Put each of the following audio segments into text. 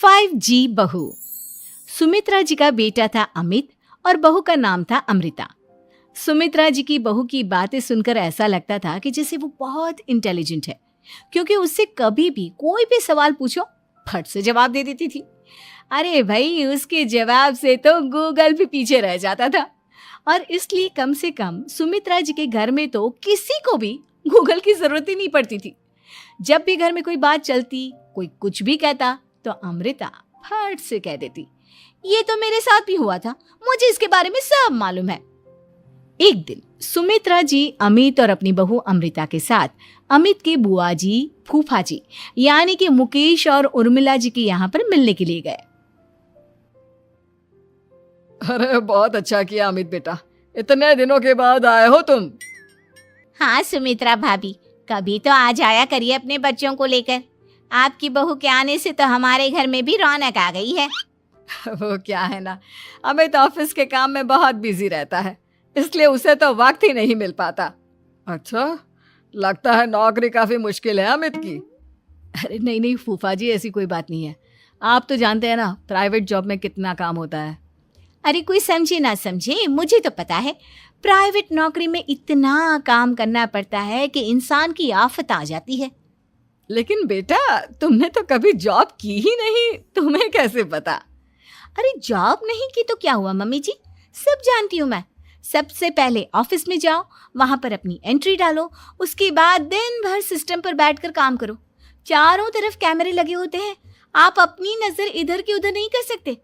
5G बहू। सुमित्रा जी का बेटा था अमित और बहू का नाम था अमृता। सुमित्रा जी की बहू की बातें सुनकर ऐसा लगता था कि जैसे वो बहुत इंटेलिजेंट है, क्योंकि उससे कभी भी कोई भी सवाल पूछो फट से जवाब दे देती थी। अरे भाई, उसके जवाब से तो गूगल भी पीछे रह जाता था। और इसलिए कम से कम सुमित्रा जी के घर में तो किसी को भी गूगल की जरूरत ही नहीं पड़ती थी। जब भी घर में कोई बात चलती, कोई कुछ भी कहता, तो अमृता फट से कह देती, ये तो मेरे साथ भी हुआ था, मुझे इसके बारे में सब मालूम है। एक दिन सुमित्रा जी अमित और अपनी बहू अमृता के साथ अमित के बुआ जी, फूफा जी यानी कि मुकेश और उर्मिला जी के यहाँ पर मिलने के लिए गए। अरे बहुत अच्छा किया अमित बेटा, इतने दिनों के बाद आए हो तुम। हाँ सुमित्रा भाभी, कभी तो आ जाया करिए अपने बच्चों को लेकर। आपकी बहू के आने से तो हमारे घर में भी रौनक आ गई है। वो क्या है ना, अमित ऑफिस के काम में बहुत बिजी रहता है, इसलिए उसे तो वक्त ही नहीं मिल पाता। अच्छा, लगता है नौकरी काफी मुश्किल है अमित की। अरे नहीं नहीं फूफा जी, ऐसी कोई बात नहीं है। आप तो जानते हैं ना प्राइवेट जॉब में कितना काम होता है। अरे कोई समझे ना समझे, मुझे तो पता है प्राइवेट नौकरी में इतना काम करना पड़ता है कि इंसान की आफत आ जाती है। लेकिन बेटा, तुमने तो कभी जॉब की ही नहीं, तुम्हें कैसे पता? अरे जॉब नहीं की तो क्या हुआ मम्मी जी, सब जानती हूँ मैं। सबसे पहले ऑफिस में जाओ, वहां पर अपनी एंट्री डालो, उसके बाद दिन भर सिस्टम पर बैठकर काम करो। चारों तरफ कैमरे लगे होते हैं, आप अपनी नजर इधर की उधर नहीं कर सकते।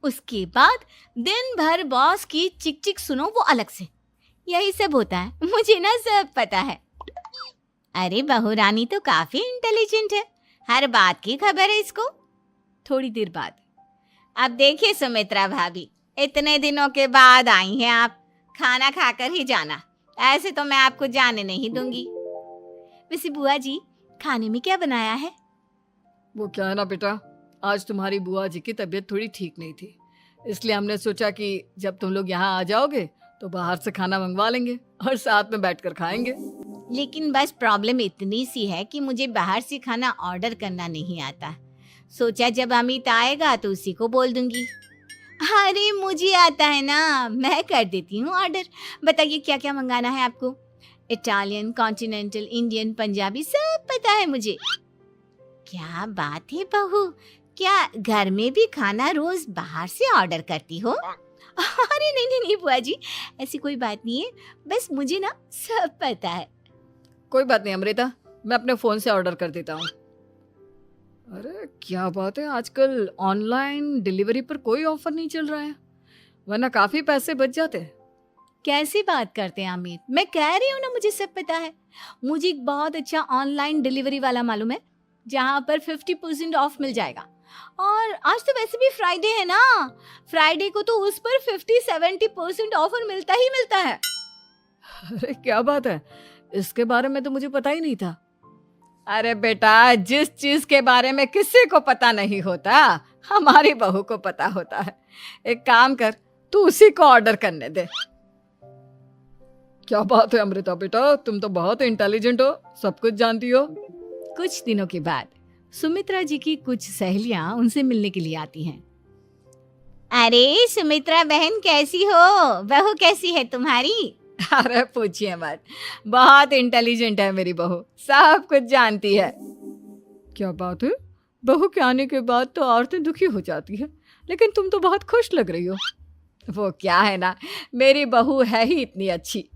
उसके बाद दिन भर बॉस की चिक चिक सुनो, वो अलग से। यही सब होता है, मुझे ना सब पता है। अरे बहू रानी तो काफी इंटेलिजेंट है, हर बात की खबर है इसको। थोड़ी देर बाद, अब देखिए सुमित्रा भाभी, इतने दिनों के बाद आई हैं आप, खाना खाकर ही जाना, ऐसे तो मैं आपको जाने नहीं दूंगी। वैसे बुआ जी, खाने में क्या बनाया है? वो क्या है ना बेटा, आज तुम्हारी बुआ जी की तबीयत थोड़ी ठीक नहीं थी, इसलिए हमने सोचा कि जब तुम लोग यहाँ आ जाओगे तो बाहर से खाना मंगवा लेंगे और साथ में बैठकर खाएंगे। लेकिन बस प्रॉब्लम इतनी सी है कि मुझे बाहर से खाना ऑर्डर करना नहीं आता। सोचा जब अमित आएगा तो उसी को बोल दूंगी। अरे मुझे आता है ना, मैं कर देती हूँ ऑर्डर। बताइए क्या क्या मंगाना है आपको? इटालियन, कॉन्टिनेंटल, इंडियन, पंजाबी, सब पता है मुझे। क्या बात है बहू, क्या घर में भी खाना रोज बाहर से ऑर्डर करती हो? अरे नहीं नहीं नहीं बुआ जी, ऐसी कोई बात नहीं है, बस मुझे ना सब पता है। कोई बात नहीं अमृता, मैं अपने फोन से ऑर्डर कर देता हूँ। अरे क्या बात है, आजकल ऑनलाइन डिलीवरी पर कोई ऑफर नहीं चल रहा है, वरना काफी पैसे बच जाते। कैसी बात करते हैं अमित, मैं कह रही हूँ ना मुझे सब पता है। मुझे एक बहुत अच्छा ऑनलाइन डिलीवरी वाला मालूम है, जहाँ पर 50% ऑफ मिल जाएगा। और आज तो वैसे भी फ्राइडे है ना, फ्राइडे को तो उस पर 50-70% ऑफर मिलता ही मिलता है। अरे क्या बात है, इसके बारे में तो मुझे पता ही नहीं था। अरे बेटा, जिस चीज के बारे में किसी को पता नहीं होता, हमारी बहू को पता होता है। एक काम कर, तू उसी को ऑर्डर करने दे। क्या बात है अमृता बेटा, तुम तो बहुत इंटेलिजेंट हो, सब कुछ जानती हो। कुछ दिनों के बाद सुमित्रा जी की कुछ सहेलियां उनसे मिलने के लिए आती हैं। अरे सुमित्रा बहन कैसी हो, बहू कैसी है तुम्हारी? अरे पूछिए मत, बहुत इंटेलिजेंट है मेरी बहू, सब कुछ जानती है। क्या बात है, बहू के आने के बाद तो औरतें दुखी हो जाती है, लेकिन तुम तो बहुत खुश लग रही हो। वो क्या है ना, मेरी बहू है ही इतनी अच्छी।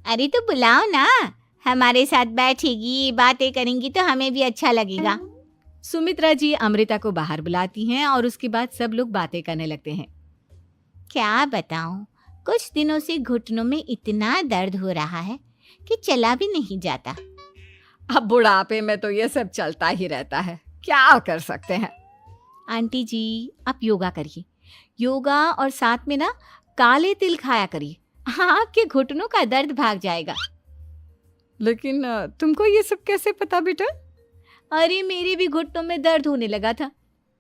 अरे तो बुलाओ ना, हमारे साथ बैठेगी, बातें करेंगी तो हमें भी अच्छा लगेगा। सुमित्रा जी अमृता को बाहर बुलाती हैं और उसके बाद सब लोग बातें करने लगते हैं। क्या बताऊं, कुछ दिनों से घुटनों में इतना दर्द हो रहा है कि चला भी नहीं जाता। अब बुढ़ापे में तो ये सब चलता ही रहता है, क्या कर सकते हैं। आंटी जी, आप योगा करिए, योगा और साथ में ना काले तिल खाया करिए, आपके घुटनों का दर्द भाग जाएगा। लेकिन तुमको ये सब कैसे पता बेटा? अरे मेरे भी घुटनों में दर्द होने लगा था,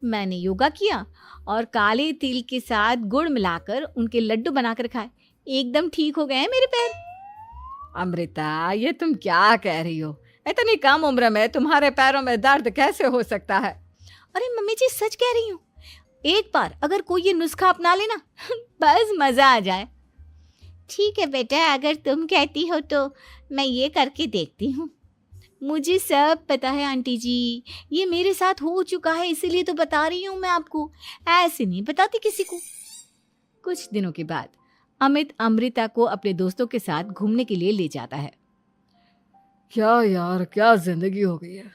मैंने योगा किया और काले तिल के साथ गुड़ मिलाकर उनके लड्डू बनाकर खाए, एकदम ठीक हो गए हैं मेरे पैर। अमृता, ये तुम क्या कह रही हो? इतनी कम उम्र में तुम्हारे पैरों में दर्द कैसे हो सकता है? अरे मम्मी जी सच कह रही हूँ, एक बार अगर कोई ये नुस्खा अपना लेना बस मजा आ जाए। ठीक है बेटा, अगर तुम कहती हो तो मैं ये करके देखती हूँ। मुझे सब पता है आंटी जी, ये मेरे साथ हो चुका है, इसीलिए तो बता रही हूँ मैं आपको, ऐसे नहीं बताती किसी को। कुछ दिनों के बाद अमित अमृता को अपने दोस्तों के साथ घूमने के लिए ले जाता है। क्या यार, क्या जिंदगी हो गई है।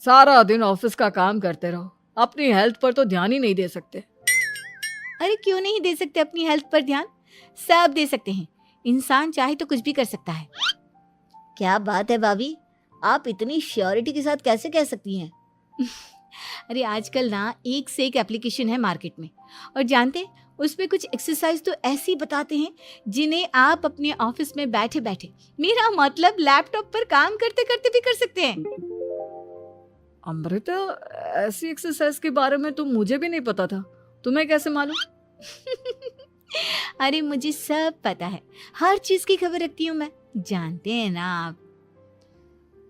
सारा दिन ऑफिस का काम करते रहो, अपनी हेल्थ पर तो ध्यान ही नहीं दे सकते। अरे क्यों नहीं दे सकते अपनी हेल्थ पर ध्यान, सब दे सकते हैं। इंसान चाहे तो कुछ भी कर सकता है। क्या बात है भाभी, आप इतनी श्योरिटी के साथ कैसे कह सकती हैं? अरे आजकल ना एक से एक एप्लीकेशन है मार्केट में, और जानते हैं उसमें कुछ एक्सरसाइज तो ऐसी बताते हैं जिन्हें आप अपने ऑफिस में बैठे बैठे, मेरा मतलब लैपटॉप पर काम करते करते भी कर सकते हैं। अमृता, ऐसी एक्सरसाइज के बारे में तो मुझे भी नहीं पता था, तुम्हें कैसे मालूम? अरे मुझे सब पता है, हर चीज की खबर रखती हूँ मैं, जानते हैं ना आप।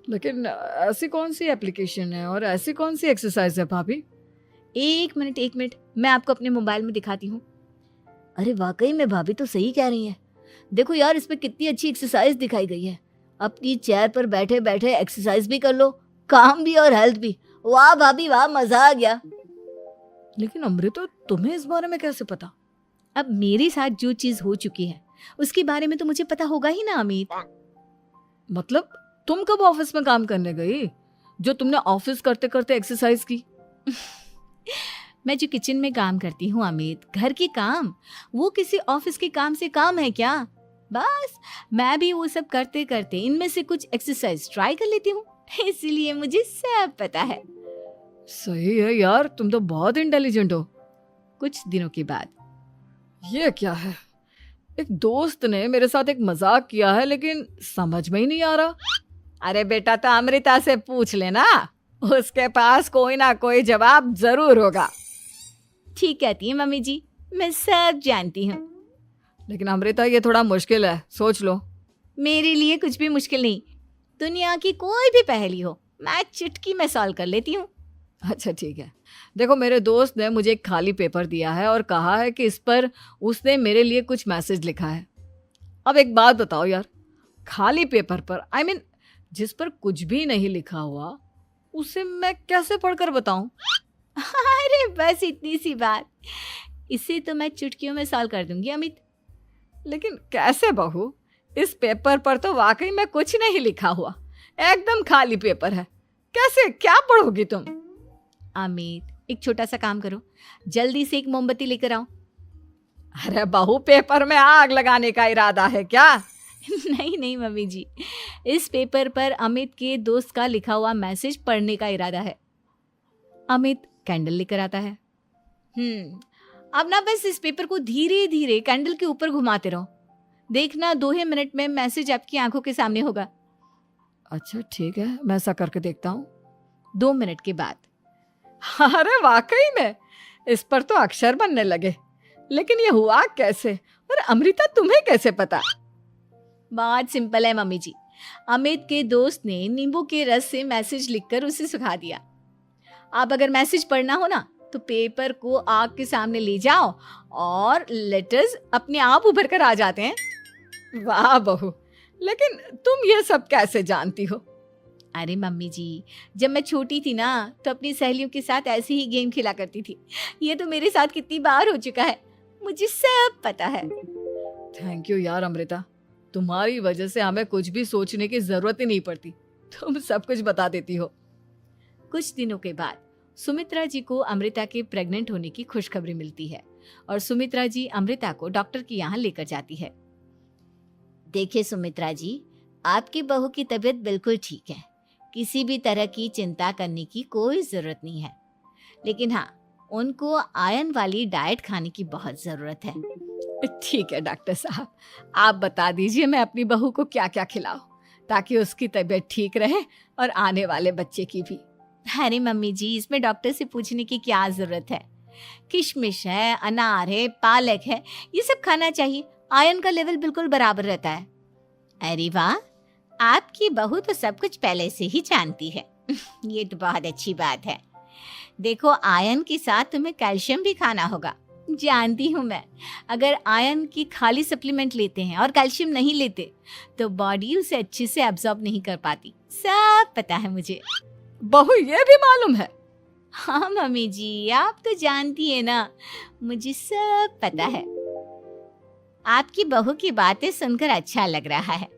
लेकिन ऐसी कौन सी एप्लीकेशन है और ऐसी कौन सी एक्सरसाइज है भाभी? एक मिनट, मैं आपको अपने मोबाइल में दिखाती हूँ। अरे वाकई में भाभी तो सही कह रही हैं। देखो यार, इसमें कितनी अच्छी एक्सरसाइज दिखाई गई है। अपनी चेयर पर बैठे बैठे एक्सरसाइज भी कर लो, काम भी और हेल्थ भी। वाह भाभी वाह, मजा आ गया। लेकिन अमृता, तुम्हें इस बारे में कैसे पता? अब मेरे साथ जो चीज हो चुकी है उसके बारे में तो मुझे पता होगा ही ना अमित। मतलब तुम कब ऑफिस में काम करने गई जो तुमने ऑफिस करते करते एक्सरसाइज की? मैं जो किचन में काम करती हूँ अमित, घर के काम, वो किसी ऑफिस के काम से काम है क्या? बस मैं भी वो सब करते करते इनमें से कुछ एक्सरसाइज ट्राई कर लेती हूँ, इसीलिए मुझे सब पता है। सही है यार, तुम तो बहुत इंटेलिजेंट हो। कुछ दिनों के बाद ये क्या है, एक दोस्त ने मेरे साथ एक मजाक किया है लेकिन समझ में ही नहीं आ रहा। अरे बेटा, तो अमृता से पूछ लेना, उसके पास कोई ना कोई जवाब जरूर होगा। ठीक कहती है मम्मी जी, मैं सब जानती हूँ। लेकिन अमृता, ये थोड़ा मुश्किल है, सोच लो। मेरे लिए कुछ भी मुश्किल नहीं, दुनिया की कोई भी पहेली हो मैं चुटकी में सॉल्व कर लेती हूँ। अच्छा ठीक है, देखो मेरे दोस्त ने मुझे एक खाली पेपर दिया है और कहा है कि इस पर उसने मेरे लिए कुछ मैसेज लिखा है। अब एक बात बताओ यार, खाली पेपर पर, I mean, जिस पर कुछ भी नहीं लिखा हुआ, उसे मैं कैसे पढ़कर बताऊं? अरे बस इतनी सी बात, इसे तो मैं चुटकियों में सॉल्व कर दूंगी अमित। लेकिन कैसे बहू, इस पेपर पर तो वाकई में कुछ नहीं लिखा हुआ, एकदम खाली पेपर है, कैसे, क्या पढ़ोगी तुम? अमित, एक छोटा सा काम करो, जल्दी से एक मोमबत्ती लेकर आओ। अरे बहू, पेपर में आग लगाने का इरादा है क्या? नहीं मम्मी जी, इस पेपर पर अमित के दोस्त का लिखा हुआ मैसेज पढ़ने का इरादा है। अमित कैंडल लेकर आता है। अब ना बस इस पेपर को धीरे धीरे कैंडल के ऊपर घुमाते रहो, देखना 2 ही मिनट में मैसेज आपकी आंखों के सामने होगा। अच्छा ठीक है, मैं ऐसा करके देखता हूँ। 2 मिनट के बाद, अरे वाकई में इस पर तो अक्षर बनने लगे, लेकिन ये हुआ कैसे? और अमृता, तुम्हें कैसे पता? बहुत सिंपल है मम्मी जी, अमित के दोस्त ने नींबू के रस से मैसेज लिखकर उसे सुखा दिया। आप अगर मैसेज पढ़ना हो ना तो पेपर को आग के सामने ले जाओ और लेटर्स अपने आप उभर कर आ जाते हैं। वाह बहू, लेकिन तुम ये सब कैसे जानती हो? अरे मम्मी जी, जब मैं छोटी थी ना तो अपनी सहेलियों के साथ ऐसे ही गेम खेला करती थी। ये तो मेरे साथ कितनी बार हो चुका है, मुझे सब पता है। थैंक यू यार अमृता, तुम्हारी वजह से हमें कुछ भी सोचने की जरूरत ही नहीं पड़ती, तुम सब कुछ बता देती हो। कुछ दिनों के बाद सुमित्रा जी को अमृता के प्रेग्नेंट होने की खुशखबरी मिलती है और सुमित्रा जी अमृता को डॉक्टर के यहाँ लेकर जाती है। देखिए सुमित्रा जी, आपकी बहू की तबीयत बिल्कुल ठीक है, किसी भी तरह की चिंता करने की कोई जरूरत नहीं है, लेकिन हाँ, उनको आयरन वाली डाइट खाने की बहुत जरूरत है। ठीक है डॉक्टर साहब, आप बता दीजिए मैं अपनी बहू को क्या क्या खिलाऊं ताकि उसकी तबीयत ठीक रहे और आने वाले बच्चे की भी। अरे मम्मी जी, इसमें डॉक्टर से पूछने की क्या जरूरत है, किशमिश है, अनार है, पालक है, ये सब खाना चाहिए, आयरन का लेवल बिल्कुल बराबर रहता है। अरे वाह, आपकी बहू तो सब कुछ पहले से ही जानती है। ये तो बहुत अच्छी बात है। देखो, आयरन के साथ तुम्हें कैल्शियम भी खाना होगा। जानती हूँ मैं, अगर आयरन की खाली सप्लीमेंट लेते हैं और कैल्शियम नहीं लेते तो बॉडी उसे अच्छे से एब्जॉर्ब नहीं कर पाती। सब पता है मुझे। बहू ये भी मालूम है? हाँ मम्मी जी, आप तो जानती है ना, मुझे सब पता है। आपकी बहू की बातें सुनकर अच्छा लग रहा है।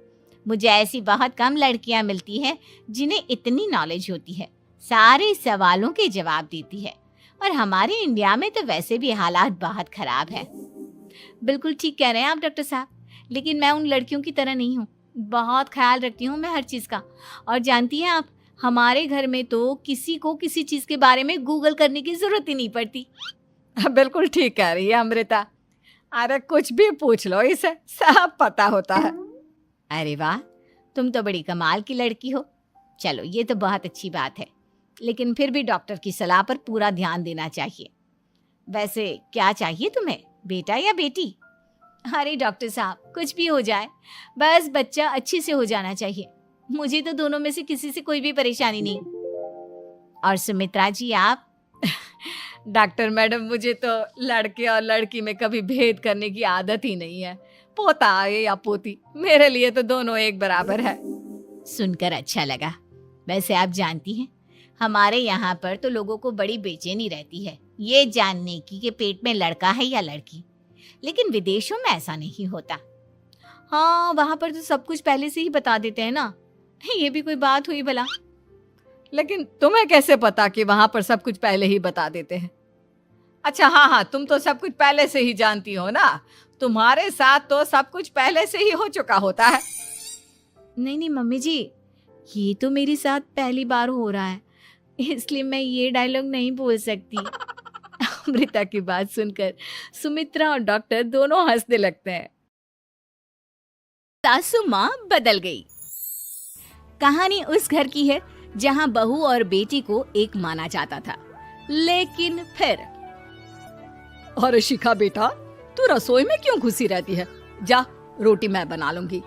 मुझे ऐसी बहुत कम लड़कियां मिलती हैं जिन्हें इतनी नॉलेज होती है, सारे सवालों के जवाब देती है। और हमारे इंडिया में तो वैसे भी हालात बहुत खराब है। बिल्कुल ठीक कह रहे हैं आप डॉक्टर साहब, लेकिन मैं उन लड़कियों की तरह नहीं हूँ। बहुत ख्याल रखती हूँ मैं हर चीज़ का। और जानती हैं आप, हमारे घर में तो किसी को किसी चीज़ के बारे में गूगल करने की ज़रूरत ही नहीं पड़ती। बिल्कुल ठीक कह रही है अमृता। अरे कुछ भी पूछ लो, इसे सब पता होता है। अरे वाह, तुम तो बड़ी कमाल की लड़की हो। चलो, ये तो बहुत अच्छी बात है, लेकिन फिर भी डॉक्टर की सलाह पर पूरा ध्यान देना चाहिए। वैसे क्या चाहिए तुम्हें, बेटा या बेटी? अरे डॉक्टर साहब, कुछ भी हो जाए, बस बच्चा अच्छे से हो जाना चाहिए। मुझे तो दोनों में से किसी से कोई भी परेशानी नहीं। और सुमित्रा जी, आप? डॉक्टर मैडम, मुझे तो लड़के और लड़की में कभी भेद करने की आदत ही नहीं है। पोता आए या पोती, मेरे लिए तो दोनों एक बराबर है। सुनकर अच्छा लगा। वैसे आप जानती हैं, हमारे यहाँ पर तो लोगों को बड़ी बेचैनी रहती है ये जानने की कि पेट में लड़का है या लड़की, लेकिन विदेशों में ऐसा नहीं होता। हाँ, वहाँ पर तो सब कुछ पहले से ही बता देते हैं ना। ये भी कोई बात हुई भला? लेकिन तुम्हें कैसे पता कि वहां पर सब कुछ पहले ही बता देते हैं? अच्छा हाँ, तुम तो सब कुछ पहले से ही जानती हो ना। तुम्हारे साथ तो सब कुछ पहले से ही हो चुका होता है। नहीं मम्मी जी, ये तो मेरे साथ पहली बार हो रहा है, इसलिए मैं ये डायलॉग नहीं बोल सकती। अमृता की बात सुनकर सुमित्रा और डॉक्टर दोनों हंसने लगते हैं। सासू माँ बदल गई। कहानी उस घर की है जहाँ बहू और बेटी को एक माना जाता था, लेकिन फिर अरे शिखा बेटा, तू रसोई में क्यों घुसी रहती है? जा, रोटी मैं बना लूंगी।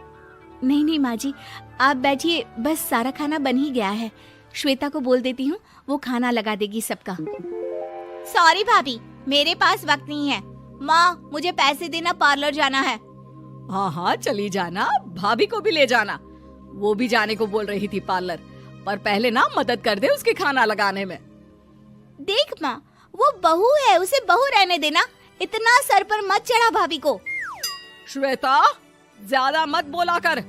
नहीं माँ जी, आप बैठिए, बस सारा खाना बन ही गया है। श्वेता को बोल देती हूँ, वो खाना लगा देगी सबका। सॉरी भाभी, मेरे पास वक्त नहीं है। माँ, मुझे पैसे देना, पार्लर जाना है। हाँ, चली जाना, भाभी को भी ले जाना। वो भी जाने को बोल रही थी पार्लर, पर पहले ना मदद कर दे उसके खाना लगाने में। देख माँ, वो बहू है, उसे बहू रहने देना। इतना सर पर मत चढ़ा भाभी को। श्वेता, ज्यादा मत बोला कर।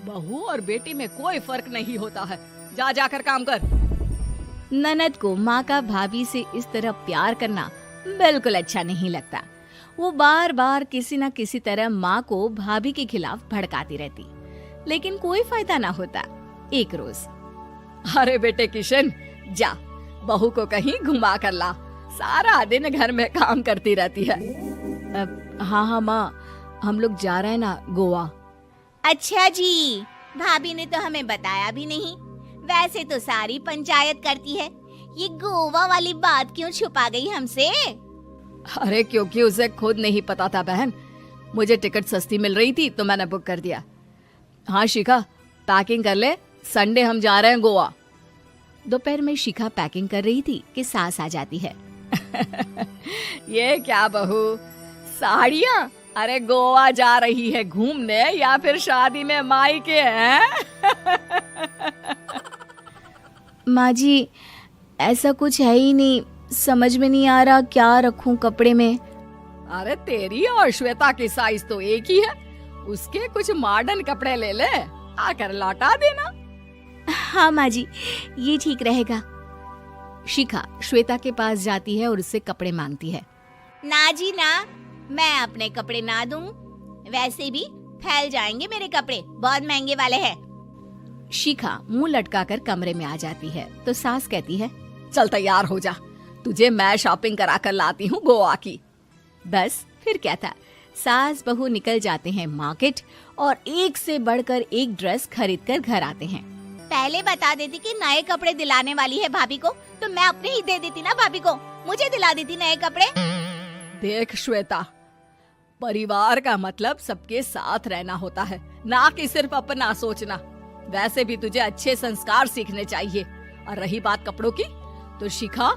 बहू और बेटी में कोई फर्क नहीं होता है। जा जाकर काम कर। ननद को माँ का भाभी से इस तरह प्यार करना बिल्कुल अच्छा नहीं लगता। वो बार बार किसी न किसी तरह माँ को भाभी के खिलाफ भड़काती रहती, लेकिन कोई फायदा ना होता। एक रोज, अरे बेटे किशन, जा बहू को कहीं घुमा कर ला। सारा दिन घर में काम करती रहती है। हाँ माँ, हम लोग जा रहे हैं ना गोवा। अच्छा जी, भाभी ने तो हमें बताया भी नहीं। वैसे तो सारी पंचायत करती है, ये गोवा वाली बात क्यों छुपा गई हमसे? अरे क्योंकि उसे खुद नहीं पता था बहन। मुझे टिकट सस्ती मिल रही थी तो मैंने बुक कर दिया। हाँ शिखा, पैकिंग कर ले, संडे हम जा रहे हैं गोवा। दोपहर में शिखा पैकिंग कर रही थी कि सास आ जाती है। ये क्या बहू, साड़ियाँ? अरे गोवा जा रही है घूमने या फिर शादी में मायके हैं? माँ जी, ऐसा कुछ है ही नहीं, समझ में नहीं आ रहा क्या रखूं कपड़े में। अरे तेरी और श्वेता की साइज तो एक ही है। उसके कुछ मॉडर्न कपड़े ले ले, आकर लौटा देना। हाँ माँ जी, ये ठीक रहेगा। शिखा श्वेता के पास जाती है और उससे कपड़े मांगती है। ना जी ना, मैं अपने कपड़े ना दूं। वैसे भी फैल जाएंगे मेरे कपड़े, बहुत महंगे वाले हैं। शिखा मुंह लटकाकर कमरे में आ जाती है तो सास कहती है, चल तैयार हो जा, तुझे मैं शॉपिंग करा कर लाती हूँ गोवा की। बस फिर क्या था, सास बहू निकल जाते हैं मार्केट और एक से बढ़कर एक ड्रेस खरीद कर घर आते हैं। पहले बता देती कि नए कपड़े दिलाने वाली है भाभी को, तो मैं अपने ही दे देती ना भाभी को, मुझे दिला देती नए कपड़े। देख श्वेता, परिवार का मतलब सबके साथ रहना होता है, ना कि सिर्फ अपना सोचना। वैसे भी तुझे अच्छे संस्कार सीखने चाहिए। और रही बात कपड़ों की, तो शिखा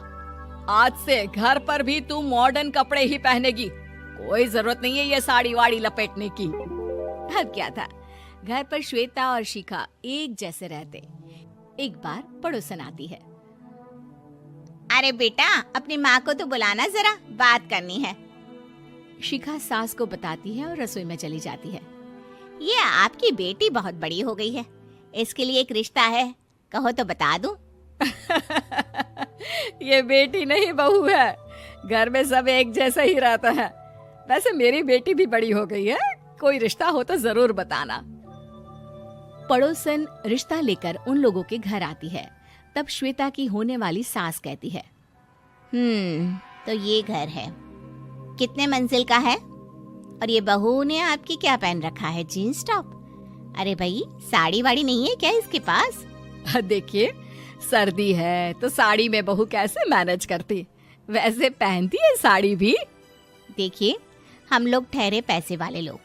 आज से घर पर भी तू मॉडर्न कपड़े ही पहनेगी, कोई जरूरत नहीं है ये साड़ी वाड़ी लपेटने की। अब क्या था, घर पर श्वेता और शिखा एक जैसे रहते। एक बार पड़ोसन आती है। अरे बेटा, अपनी माँ को तो बुलाना जरा, बात करनी है। शिखा सास को बताती है और रसोई में चली जाती है। ये आपकी बेटी बहुत बड़ी हो गई है, इसके लिए एक रिश्ता है, कहो तो बता दूं। ये बेटी नहीं बहू है, घर में सब एक जैसा ही रहता है। वैसे मेरी बेटी भी बड़ी हो गई है, कोई रिश्ता हो तो जरूर बताना। पड़ोसन रिश्ता लेकर उन लोगों के घर आती है। तब श्वेता की होने वाली सास कहती है, तो ये घर है, कितने मंजिल का है? और ये बहू ने आपकी क्या पहन रखा है, जीन्स टॉप? अरे भाई, साड़ी वाड़ी नहीं है क्या इसके पास? देखिए, सर्दी है तो साड़ी में बहू कैसे मैनेज करती, वैसे पहनती है साड़ी भी। देखिए, हम लोग ठहरे पैसे वाले लोग,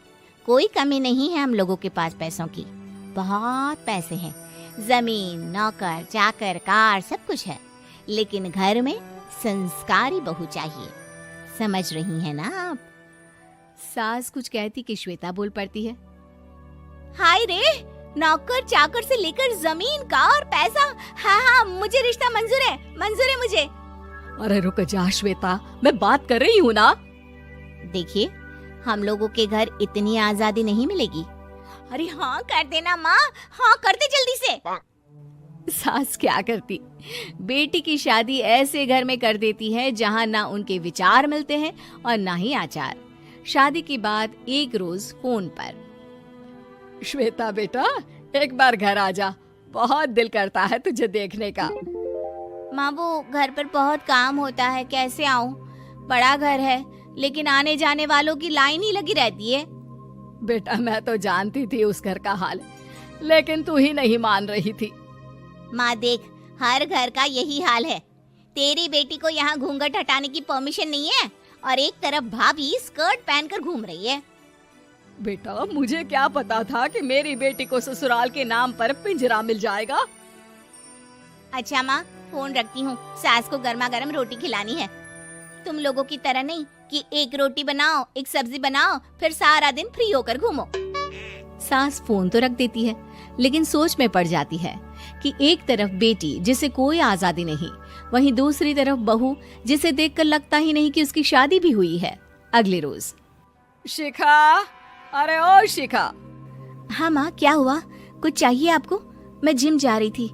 कोई कमी नहीं है हम लोगों के पास पैसों की, बहुत पैसे हैं, जमीन, नौकर चाकर, कार, सब कुछ है, लेकिन घर में संस्कारी बहू चाहिए। समझ रही हैं ना आप? सास कुछ कहती कि श्वेता बोल पड़ती है, हाय रे, नौकर चाकर से लेकर जमीन, कार, पैसा, हाँ, मुझे रिश्ता मंजूर है मुझे। अरे रुक जा श्वेता, मैं बात कर रही हूँ ना। देखिए, हम लोगों के घर इतनी आजादी नहीं मिलेगी। अरे हाँ कर देना माँ, हाँ कर दे जल्दी से। सास क्या करती, बेटी की शादी ऐसे घर में कर देती है जहां ना उनके विचार मिलते हैं और ना ही आचार। शादी के बाद एक रोज फोन पर, श्वेता बेटा, एक बार घर आ जा, बहुत दिल करता है तुझे देखने का। माँ, वो घर पर बहुत काम होता है, कैसे आऊँ? बड़ा घर है, लेकिन आने जाने वालों की लाइन ही लगी रहती है। बेटा, मैं तो जानती थी उस घर का हाल, लेकिन तू ही नहीं मान रही थी। माँ देख, हर घर का यही हाल है। तेरी बेटी को यहाँ घूंघट हटाने की परमिशन नहीं है और एक तरफ भाभी स्कर्ट पहनकर घूम रही है। बेटा, मुझे क्या पता था कि मेरी बेटी को ससुराल के नाम पर पिंजरा मिल जाएगा। अच्छा माँ, फोन रखती हूँ, सास को गर्मा गर्म रोटी खिलानी है। तुम लोगों की तरह नहीं कि एक रोटी बनाओ, एक सब्जी बनाओ, फिर सारा दिन फ्री होकर घूमो। सास फोन तो रख देती है, लेकिन सोच में पड़ जाती है कि एक तरफ बेटी जिसे कोई आजादी नहीं, वहीं दूसरी तरफ बहू जिसे देखकर लगता ही नहीं कि उसकी शादी भी हुई है। अगले रोज, शिखा, अरे ओ शिखा। हाँ माँ, क्या हुआ? कुछ चाहिए आपको? मैं जिम जा रही थी।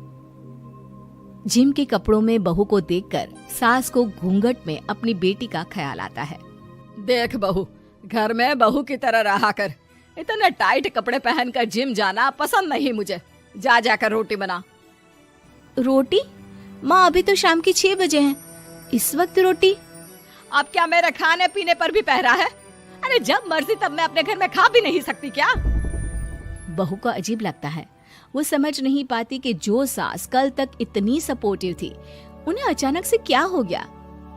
जिम के कपड़ों में बहू को देखकर सास को घूंघट में अपनी बेटी का ख्याल आता है। देख बहू, घर में बहू की तरह रहा कर, इतने टाइट कपड़े पहनकर जिम जाना पसंद नहीं मुझे। जा जाकर रोटी बना। रोटी? माँ, अभी तो शाम के 6 बजे हैं, इस वक्त रोटी? अब क्या मेरे खाने पीने पर भी पहरा है? अरे जब मर्जी तब मैं अपने घर में खा भी नहीं सकती क्या? बहू को अजीब लगता है। वो समझ नहीं पाती कि जो सास कल तक इतनी सपोर्टिव थी, उन्हें अचानक से क्या हो गया।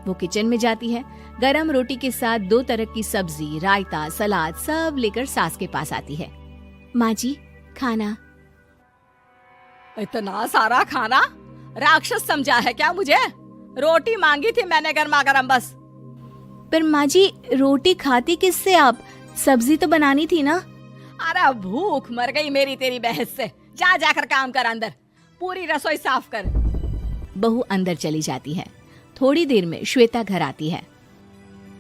वो किचन में जाती है, गरम रोटी के साथ 2 तरह की सब्जी, रायता, सलाद सब लेकर सास के पास आती है। माँ जी, खाना। इतना सारा खाना? राक्षस समझा है क्या मुझे? रोटी मांगी थी मैंने गर्मा गर्म बस। पर माँ जी, रोटी खाती किससे आप? सब्जी तो बनानी थी ना। अरे भूख मर गई मेरी तेरी बहस से। जा जाकर काम कर, अंदर पूरी रसोई साफ कर। बहू अंदर चली जाती है। थोड़ी देर में श्वेता घर आती है।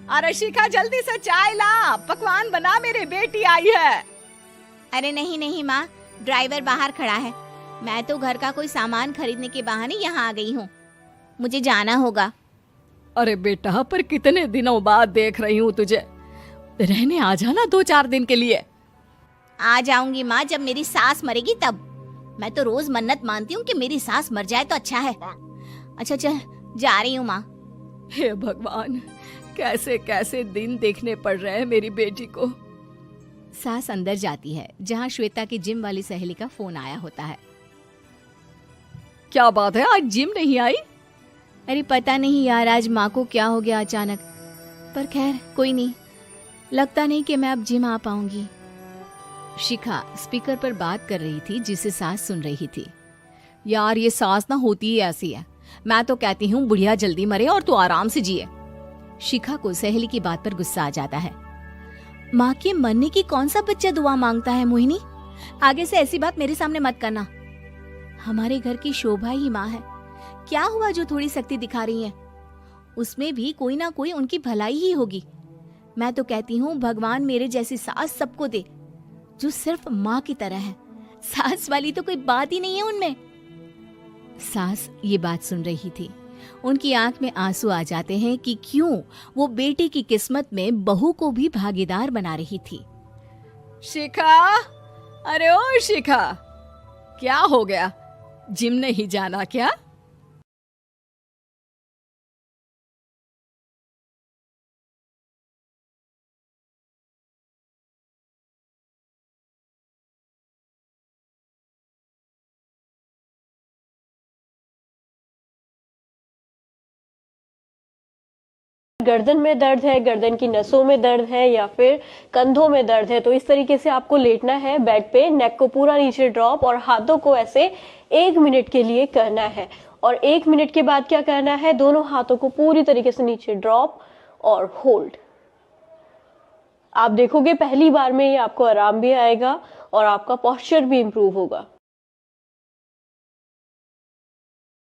अरे शिखा, जल्दी से चाय ला, पकवान बना, मेरी बेटी आई है। अरे नहीं नहीं माँ, ड्राइवर बाहर खड़ा है, मैं तो घर का कोई सामान खरीदने के बहाने यहाँ आ गई हूँ, मुझे जाना होगा। अरे बेटा, पर कितने दिनों बाद देख रही हूँ तुझे, रहने आ जाना 2-4 दिन के लिए। आ जाऊंगी माँ, जब मेरी सास मरेगी तब। मैं तो रोज मन्नत मानती हूँ कि मेरी सास मर जाए तो अच्छा है। अच्छा चल, जा रही हूँ माँ। हे भगवान, कैसे कैसे दिन देखने पड़ रहे हैं मेरी बेटी को। सास अंदर जाती है, जहाँ श्वेता की जिम वाली सहेली का फोन आया होता है। क्या बात है, आज जिम नहीं आई? अरे पता नहीं यार, आज माँ को क्या हो गया अचानक। पर खैर कोई नहीं, लगता नहीं कि मैं अब जिम आ पाऊंगी। शिखा स्पीकर पर बात कर रही थी, जिसे सास सुन रही थी। यार, ये सास ना होती ही ऐसी है, मैं तो कहती हूँ बुढ़िया जल्दी मरे और तू आराम से जिए। शिखा को सहेली की बात पर गुस्सा आ जाता है। माँ के मरने की कौन सा बच्चा दुआ मांगता है मोहिनी? आगे से ऐसी बात मेरे सामने मत करना। हमारे घर की शोभा ही माँ है। क्या हुआ जो थोड़ी सख्ती दिखा रही है? उसमें भी कोई ना कोई उनकी भलाई ही होगी। मैं तो कहती हूँ भगवान मेरे जैसी सास सबको दे, जो सिर्फ माँ की तरह है। सास वाली तो कोई बात ही नहीं है उनमें। सास ये बात सुन रही थी। उनकी आंख में आंसू आ जाते हैं कि क्यों वो बेटे की किस्मत में बहू को भी भागीदार बना रही थी। शिखा, अरे ओ शिखा, क्या हो गया? जिम नहीं जाना क्या? गर्दन में दर्द है, गर्दन की नसों में दर्द है या फिर कंधों में दर्द है, तो इस तरीके से आपको लेटना है बेड पे, नेक को पूरा नीचे ड्रॉप और हाथों को ऐसे 1 मिनट के लिए करना है। और 1 मिनट के बाद क्या करना है, दोनों हाथों को पूरी तरीके से नीचे ड्रॉप और होल्ड। आप देखोगे पहली बार में ये आपको आराम भी आएगा और आपका पोस्चर भी इंप्रूव होगा।